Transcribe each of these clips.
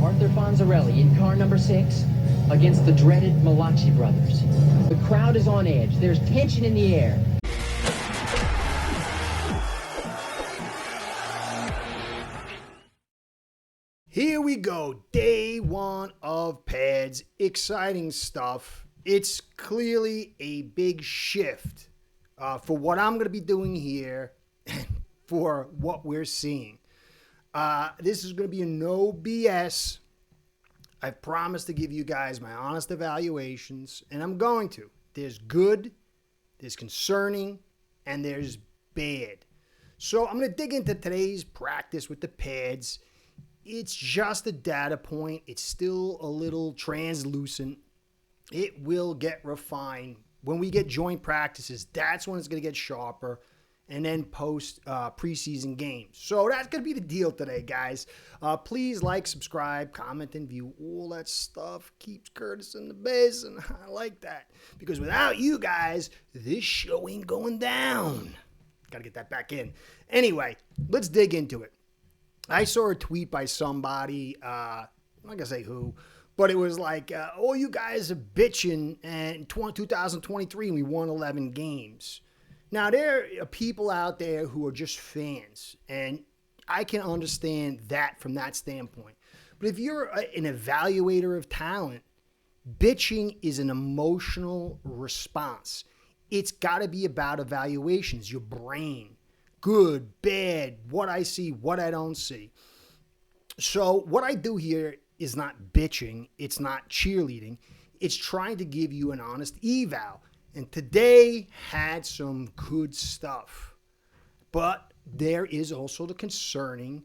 Arthur Fonzarelli in car number 6 against the dreaded Malachi brothers. The crowd is on edge. There's tension in the air. Here we go, day one of pads. Exciting stuff. It's clearly a big shift for what I'm going to be doing here and for what we're seeing. This is going to be a no BS. I've promised to give you guys my honest evaluations, and I'm going to. There's good, there's concerning, and there's bad. So I'm going to dig into today's practice with the pads. It's just a data point. It's still a little translucent. It will get refined. When we get joint practices, that's when it's going to get sharper, and then post preseason games. So that's going to be the deal today, guys. Please like, subscribe, comment, and view. All that stuff keeps Curtis in the base, and I like that. Because without you guys, this show ain't going down. Got to get that back in. Anyway, let's dig into it. I saw a tweet by somebody, I'm not going to say who, but it was like, oh, you guys are bitching in 2023 and we won 11 games. Now, there are people out there who are just fans, and I can understand that from that standpoint. But if you're an evaluator of talent, bitching is an emotional response. It's got to be about evaluations, your brain. Good, bad, what I see, what I don't see. So what I do here is not bitching. It's not cheerleading. It's trying to give you an honest eval. And today had some good stuff. But there is also the concerning,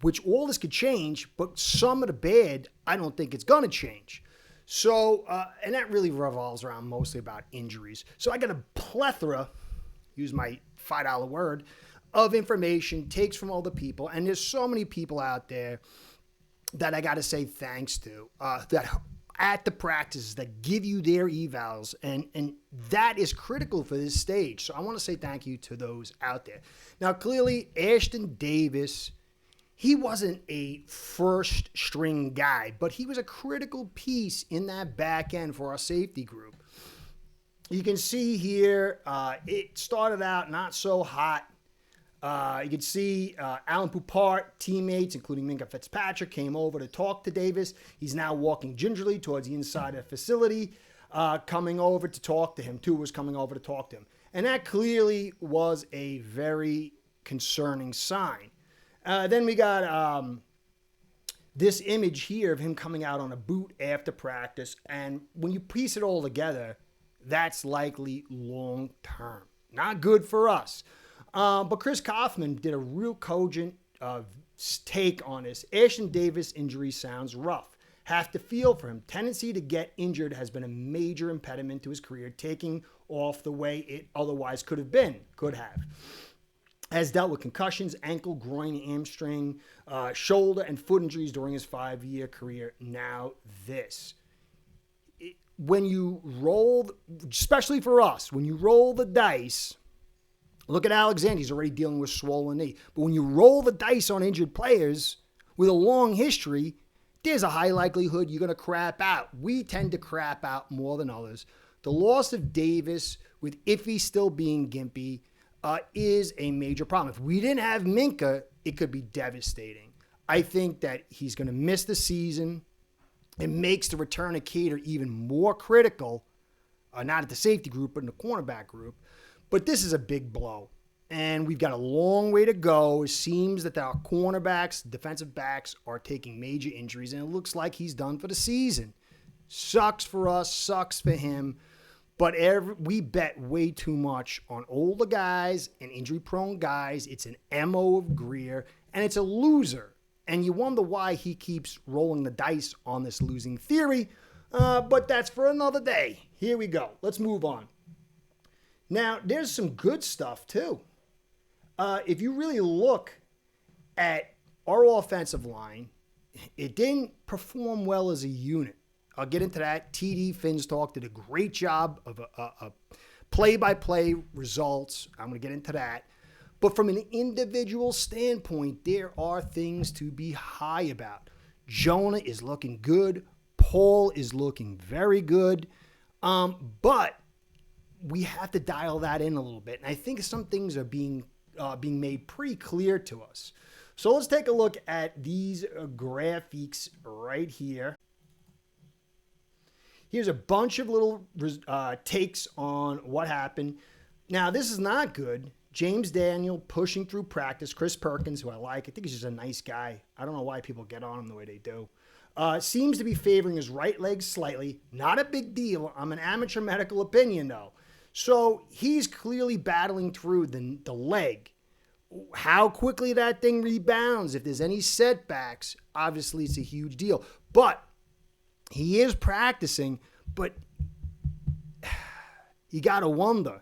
which all this could change, but some of the bad, I don't think it's going to change. So, and that really revolves around mostly about injuries. So I got a plethora, use my $5 word, of information, takes from all the people. And there's so many people out there that I got to say thanks to, that at the practices that give you their evals. And that is critical for this stage. So I want to say thank you to those out there. Now, clearly, Ashton Davis, he wasn't a first string guy, but he was a critical piece in that back end for our safety group. You can see here, it started out not so hot. You can see Alan Poupart, teammates, including Minka Fitzpatrick, came over to talk to Davis. He's now walking gingerly towards the inside of the facility, coming over to talk to him. Tua was coming over to talk to him. And that clearly was a very concerning sign. Then we got this image here of him coming out on a boot after practice. And when you piece it all together, that's likely long term. Not good for us. But Chris Kaufman did a real cogent take on this. Ashton Davis injury sounds rough. Have to feel for him. Tendency to get injured has been a major impediment to his career, taking off the way it otherwise could have been. Could have. Has dealt with concussions, ankle, groin, hamstring, shoulder, and foot injuries during his 5-year career. Now this. When you roll, especially for us, when you roll the dice, look at Alexander. He's already dealing with swollen knee. But when you roll the dice on injured players with a long history, there's a high likelihood you're going to crap out. We tend to crap out more than others. The loss of Davis, with Iffy still being gimpy, is a major problem. If we didn't have Minka, it could be devastating. I think that he's going to miss the season. It makes the return of Cater even more critical, not at the safety group, but in the cornerback group. But this is a big blow, and we've got a long way to go. It seems that our cornerbacks, defensive backs, are taking major injuries, and it looks like he's done for the season. Sucks for us, sucks for him, but we bet way too much on older guys and injury-prone guys. It's an MO of Greer, and it's a loser, and you wonder why he keeps rolling the dice on this losing theory, but that's for another day. Here we go. Let's move on. Now, there's some good stuff, too. If you really look at our offensive line, it didn't perform well as a unit. I'll get into that. TD Finstock did a great job of play-by-play results. I'm going to get into that. But from an individual standpoint, there are things to be high about. Jonah is looking good. Paul is looking very good. But we have to dial that in a little bit. And I think some things are being made pretty clear to us. So let's take a look at these graphics right here. Here's a bunch of little takes on what happened. Now, this is not good. James Daniel pushing through practice. Chris Perkins, who I like. I think he's just a nice guy. I don't know why people get on him the way they do. Seems to be favoring his right leg slightly. Not a big deal. I'm an amateur medical opinion, though. So he's clearly battling through the leg. How quickly that thing rebounds, if there's any setbacks, obviously it's a huge deal. But he is practicing, but you got to wonder.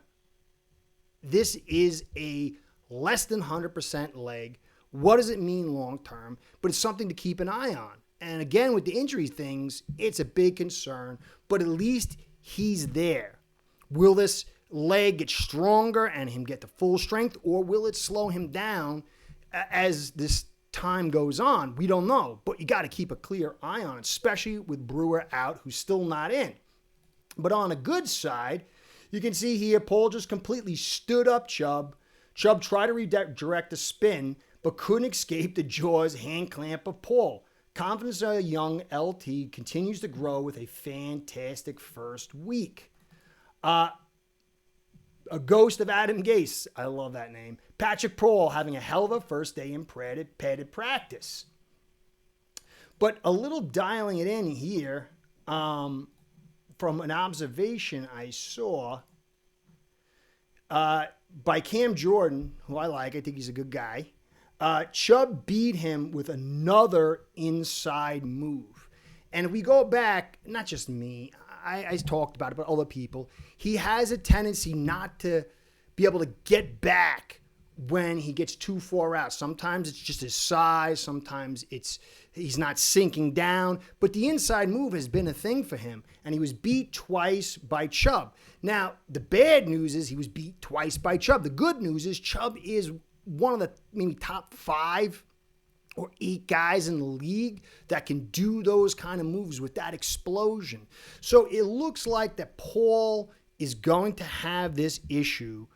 This is a less than 100% leg. What does it mean long term? But it's something to keep an eye on. And again, with the injury things, it's a big concern, but at least he's there. Will this leg get stronger and him get to full strength, or will it slow him down as this time goes on? We don't know, but you got to keep a clear eye on it, especially with Brewer out, who's still not in. But on a good side, you can see here, Paul just completely stood up Chubb. Chubb tried to redirect the spin, but couldn't escape the jaws hand clamp of Paul. Confidence of a young LT continues to grow with a fantastic first week. A ghost of Adam Gase. I love that name. Patrick Paul having a hell of a first day in padded practice. But a little dialing it in here, from an observation I saw by Cam Jordan, who I like. I think he's a good guy. Chubb beat him with another inside move. And if we go back, not just me, I talked about it, but other people, he has a tendency not to be able to get back when he gets too far out. Sometimes it's just his size. Sometimes he's not sinking down. But the inside move has been a thing for him, and he was beat twice by Chubb. Now, the bad news is he was beat twice by Chubb. The good news is Chubb is one of the maybe top 5 or 8 guys in the league that can do those kind of moves with that explosion. So it looks like that Paul is going to have this issue,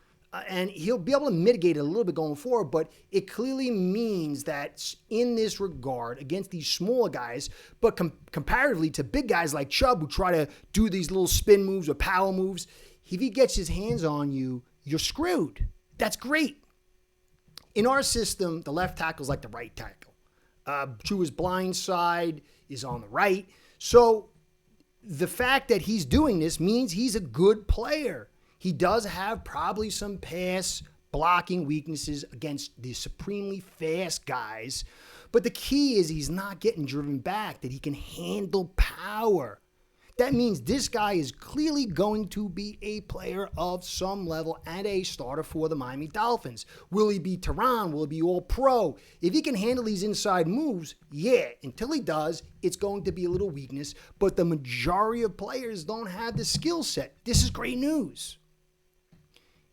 and he'll be able to mitigate it a little bit going forward, but it clearly means that in this regard, against these smaller guys, but comparatively to big guys like Chubb, who try to do these little spin moves or power moves, if he gets his hands on you, you're screwed. That's great. In our system, the left tackle is like the right tackle. To his blind side is on the right. So the fact that he's doing this means he's a good player. He does have probably some pass blocking weaknesses against the supremely fast guys. But the key is he's not getting driven back, that he can handle power. That means this guy is clearly going to be a player of some level and a starter for the Miami Dolphins. Will he be Tehran? Will he be all pro? If he can handle these inside moves, yeah. Until he does, it's going to be a little weakness. But the majority of players don't have the skill set. This is great news.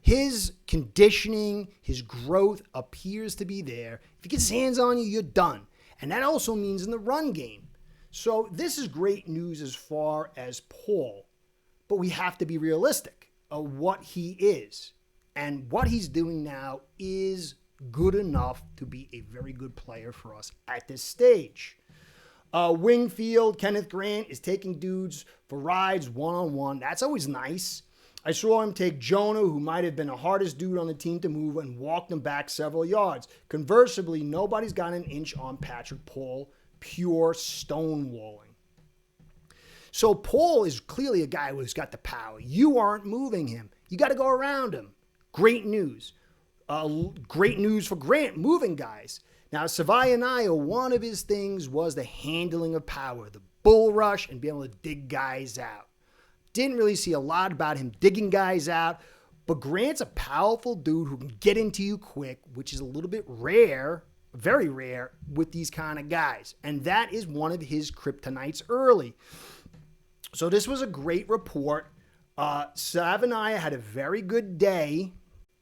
His conditioning, his growth appears to be there. If he gets his hands on you, you're done. And that also means in the run game. So this is great news as far as Paul, but we have to be realistic of what he is. And what he's doing now is good enough to be a very good player for us at this stage. Wingfield, Kenneth Grant is taking dudes for rides one-on-one. That's always nice. I saw him take Jonah, who might have been the hardest dude on the team to move, and walked him back several yards. Conversely, nobody's got an inch on Patrick Paul. Pure stonewalling. So Paul is clearly a guy who's got the power. You aren't moving him. You got to go around him. Great news. Great news for Grant, moving guys. Now, Savaianaya, one of his things was the handling of power, the bull rush, and being able to dig guys out. Didn't really see a lot about him digging guys out, but Grant's a powerful dude who can get into you quick, which is a little bit rare, very rare with these kind of guys. And that is one of his kryptonites early. So this was a great report. Savaianaya had a very good day,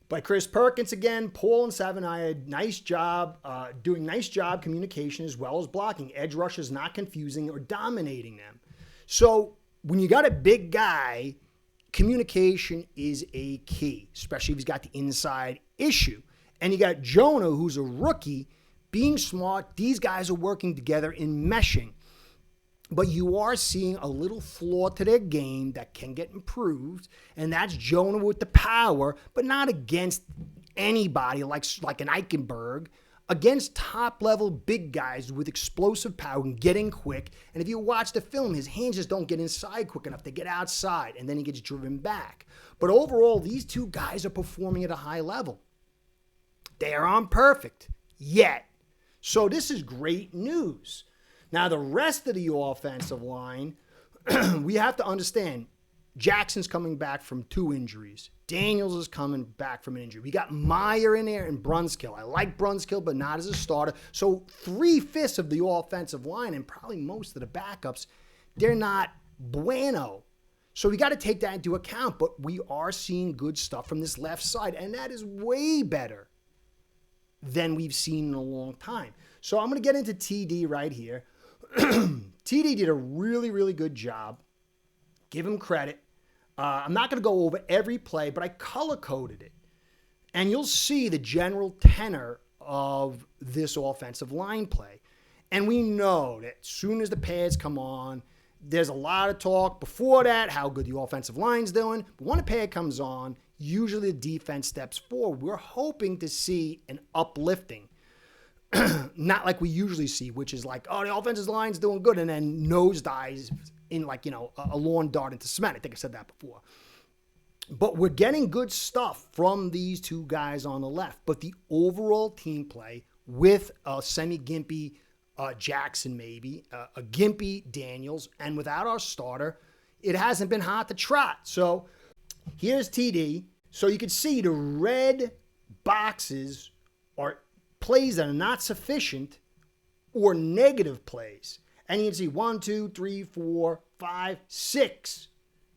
by Chris Perkins again. Paul and Savanaya, nice job, doing nice job communication as well as blocking. Edge rushers not confusing or dominating them. So when you got a big guy, communication is a key, especially if he's got the inside issue. And you got Jonah, who's a rookie, being smart. These guys are working together in meshing. But you are seeing a little flaw to their game that can get improved, and that's Jonah with the power, but not against anybody like an Eichenberg, against top-level big guys with explosive power and getting quick. And if you watch the film, his hands just don't get inside quick enough. They get outside, and then he gets driven back. But overall, these two guys are performing at a high level. They aren't perfect yet. So this is great news. Now, the rest of the offensive line, we have to understand, Jackson's coming back from 2 injuries. Daniels is coming back from an injury. We got Meyer in there and Brunskill. I like Brunskill, but not as a starter. So 3/5 of the offensive line and probably most of the backups, they're not bueno. So we got to take that into account. But we are seeing good stuff from this left side, and that is way better than we've seen in a long time. So I'm going to get into TD right here. TD did a really, really good job. Give him credit. I'm not going to go over every play, but I color-coded it. And you'll see the general tenor of this offensive line play. And we know that as soon as the pads come on, there's a lot of talk before that, how good the offensive line's doing. But when a pad comes on, usually the defense steps forward. We're hoping to see an uplifting. Not like we usually see, which is like, oh, the offensive line's doing good, and then nosedives in a lawn dart into cement. I think I said that before. But we're getting good stuff from these two guys on the left. But the overall team play with a semi-gimpy Jackson maybe, a gimpy Daniels, and without our starter, it hasn't been hot to trot. So here's TD. So you can see the red boxes are plays that are not sufficient or negative plays. And you can see 1, 2, 3, 4, 5, 6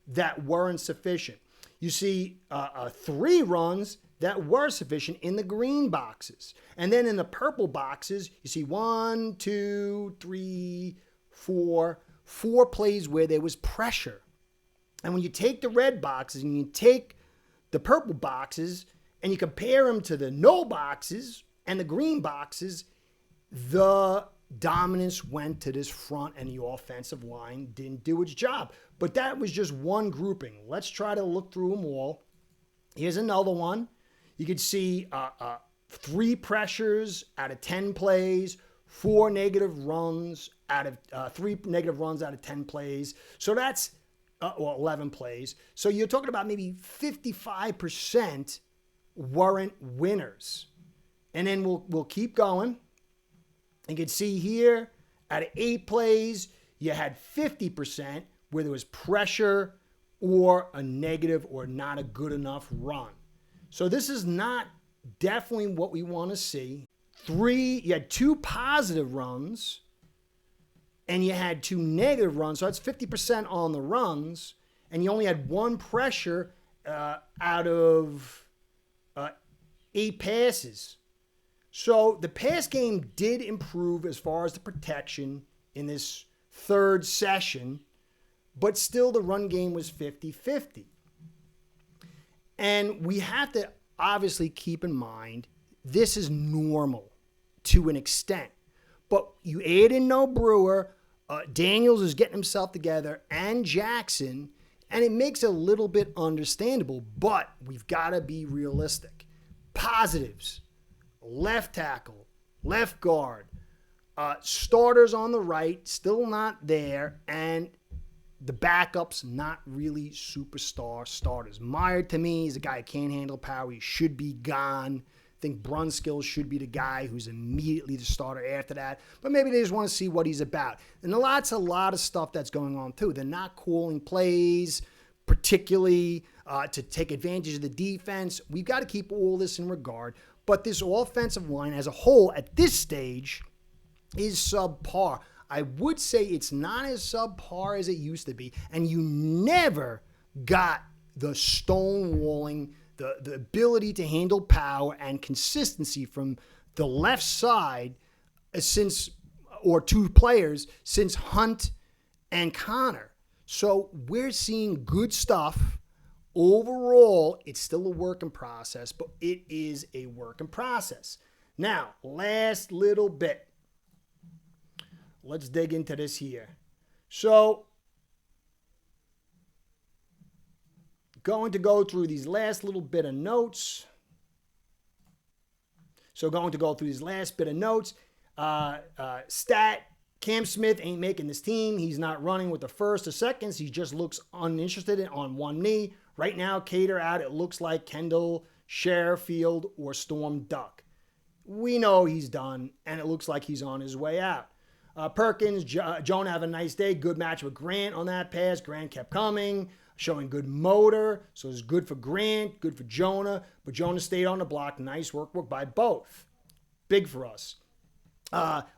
that weren't sufficient. You see 3 runs that were sufficient in the green boxes. And then in the purple boxes, you see 1, 2, 3, 4 plays where there was pressure. And when you take the red boxes and you take the purple boxes and you compare them to the no boxes and the green boxes, the dominance went to this front and the offensive line didn't do its job. But that was just one grouping. Let's try to look through them all. Here's another one. You can see 3 pressures out of 10 plays, 4 negative runs out of 3 negative runs out of 10 plays. So that's 11 plays. So you're talking about maybe 55% weren't winners. And then we'll keep going. You can see here, out of 8 plays, you had 50% where there was pressure or a negative or not a good enough run. So this is not definitely what we want to see. You had 2 positive runs, and you had 2 negative runs. So that's 50% on the runs, and you only had 1 pressure out of 8 passes. So the pass game did improve as far as the protection in this 3rd session, but still the run game was 50-50. And we have to obviously keep in mind, this is normal to an extent. But you add in no Brewer, Daniels is getting himself together, and Jackson, and it makes it a little bit understandable, but we've got to be realistic. Positives: left tackle, left guard, starters on the right, still not there, and the backups not really superstar starters. Meyer, to me, is a guy who can't handle power. He should be gone. I think Brunskill should be the guy who's immediately the starter after that. But maybe they just want to see what he's about. And a lot of stuff that's going on, too. They're not calling plays, particularly to take advantage of the defense. We've got to keep all this in regard. But this offensive line as a whole at this stage is subpar. I would say it's not as subpar as it used to be. And you never got the stonewalling the ability to handle power and consistency from the left side or two players since Hunt and Connor. So we're seeing good stuff. Overall, it's still a work in process, but it is a work in process. Now, last little bit. Let's dig into this here. So, going to go through these last little bit of notes. Stat, Cam Smith ain't making this team. He's not running with the first or seconds. He just looks uninterested on one knee. Right now, Cater out, it looks like Kendall, Sherfield, or Storm Duck. We know he's done, and it looks like he's on his way out. Perkins, Jonah have a nice day. Good match with Grant on that pass. Grant kept coming, showing good motor. So it's good for Grant, good for Jonah. But Jonah stayed on the block. Nice work by both. Big for us.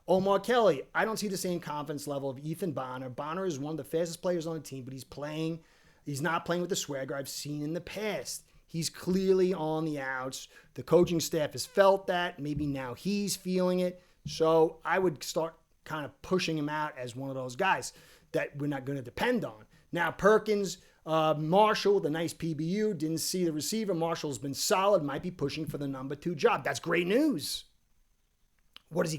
Omar Kelly, I don't see the same confidence level of Ethan Bonner. Bonner is one of the fastest players on the team, but he's not playing with the swagger I've seen in the past. He's clearly on the outs. The coaching staff has felt that. Maybe now he's feeling it. So I would start kind of pushing him out as one of those guys that we're not going to depend on. Now, Perkins, Marshall with a nice PBU. Didn't see the receiver. Marshall's been solid. Might be pushing for the number 2 job. That's great news. What does he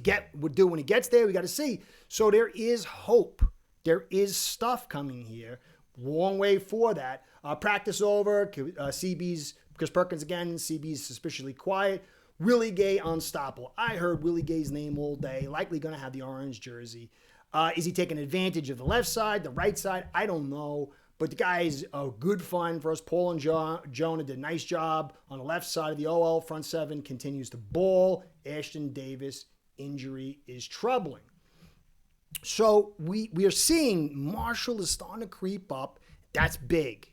do when he gets there? We got to see. So there is hope. There is stuff coming here. Long way for that. Practice over. CB's, because Perkins again, CB's suspiciously quiet. Willie Gay unstoppable. I heard Willie Gay's name all day. Likely going to have the orange jersey. Is he taking advantage of the left side, the right side? I don't know. But the guy is a good find for us. Paul and Jonah did a nice job on the left side of the OL. Front seven continues to ball. Ashton Davis injury is troubling. So we are seeing Marshall is starting to creep up. That's big,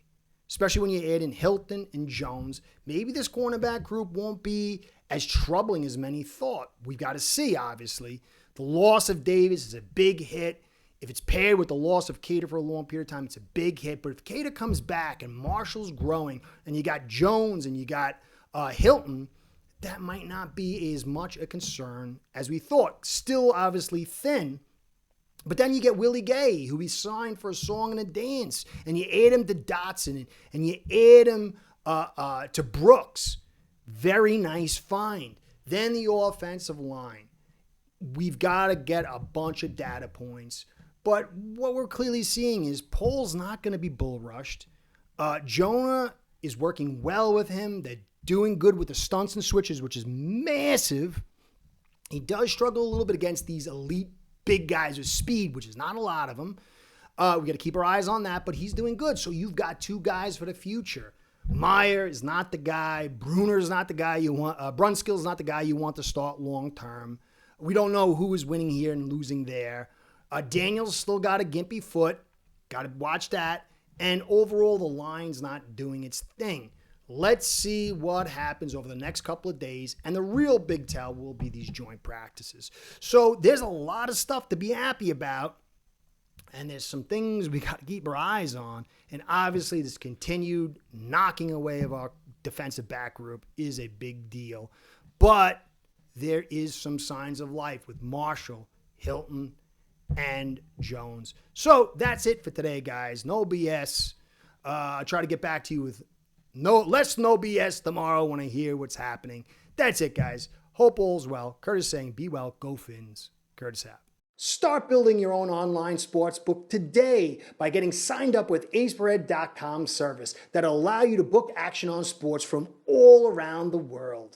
especially when you add in Hilton and Jones. Maybe this cornerback group won't be as troubling as many thought. We've got to see, obviously. The loss of Davis is a big hit. If it's paired with the loss of Cater for a long period of time, it's a big hit. But if Cater comes back and Marshall's growing and you got Jones and you got Hilton, that might not be as much a concern as we thought. Still obviously thin. But then you get Willie Gay, who he signed for a song and a dance. And you add him to Dotson and you add him to Brooks. Very nice find. Then the offensive line. We've got to get a bunch of data points. But what we're clearly seeing is Pole's not going to be bull rushed. Jonah is working well with him. They're doing good with the stunts and switches, which is massive. He does struggle a little bit against these elite big guys with speed, which is not a lot of them. We got to keep our eyes on that, but he's doing good. So you've got 2 guys for the future. Meyer is not the guy. Bruner is not the guy you want. Brunskill is not the guy you want to start long term. We don't know who is winning here and losing there. Daniel's still got a gimpy foot. Got to watch that. And overall, the line's not doing its thing. Let's see what happens over the next couple of days. And the real big tell will be these joint practices. So there's a lot of stuff to be happy about. And there's some things we got to keep our eyes on. And obviously, this continued knocking away of our defensive back group is a big deal. But there is some signs of life with Marshall, Hilton, and Jones. So that's it for today, guys. No BS. I'll try to get back to you with less no BS tomorrow when I hear what's happening. That's it, guys. Hope all's well. Curtis saying, be well, go Fins. Curtis out. Start building your own online sports book today by getting signed up with aceperhead.com service that'll allow you to book action on sports from all around the world.